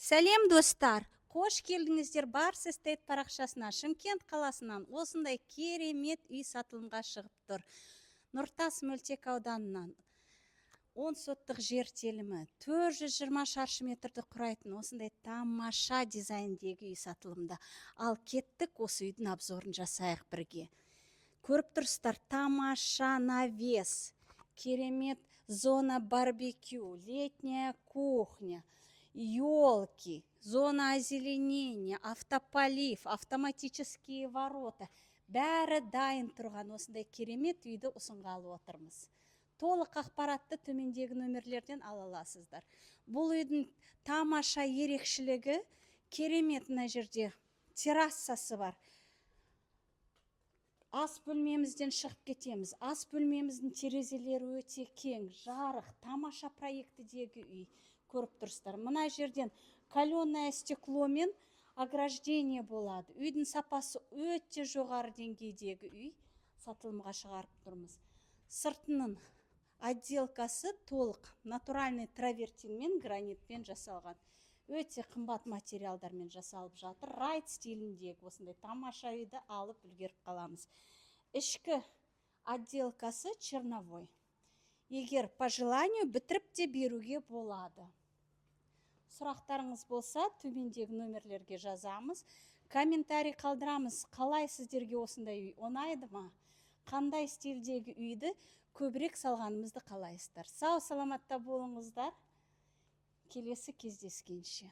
Сәлем достар, қош келдіңіздер Барс Эстейт парақшасына. Шымкент қаласынан осындай керемет үй сатылымға шығып тұр. Нұртас мөлтек ауданынан 10 соттық жер телімі 420 шаршы метрді құрайтын осындай тамаша дизайндегі үй сатылымда. Ал кеттік осы үйдің обзорын жасайық бірге. Көріп тұрсыздар, тамаша навес, керемет зона барбекю, летняя кухня, елки, зона озеленения, автополив, автоматические ворота. Бәрі дайын тұрған осындай керемет үйді ұсынғалы отырмыз. Толық ақпаратты төмендегі нөмірлерден ала аласыздар. Бұл үйдің тамаша ерекшілігі керемет мына жерде террасасы бар. Ас бөлмемізден шығып кетеміз. Ас бөлмеміздің терезелері өте кең, жарық, тамаша проектідегі үй. Көріп тұрсыздар. Мына жерден каленое стекломен ограждение болады. Үйдің сапасы өте жоғары деңгейдегі үй сатылымға шығарып тұрмыз. Сыртының отделкасы толық натуральный травертинмен, гранитпен жасалған. Өте қымбат материалдармен жасалып жатыр. Райт стиліндегі осындай тамаша үйді алып үлгеріп қаламыз. Ішкі отделкасы черновой. Егер по желанию бітіріп те беруге болады. Сұрақтарыңыз болса, төмендегі нөмірлерге жазамыз. Комментарий қалдырамыз. Қалай сіздерге осындай үй ұнайды ма? Қандай стилдегі үйді көбірек салғанымызды қалайсыздар? Сау саламатта болыңыздар. Келесі кездескенше.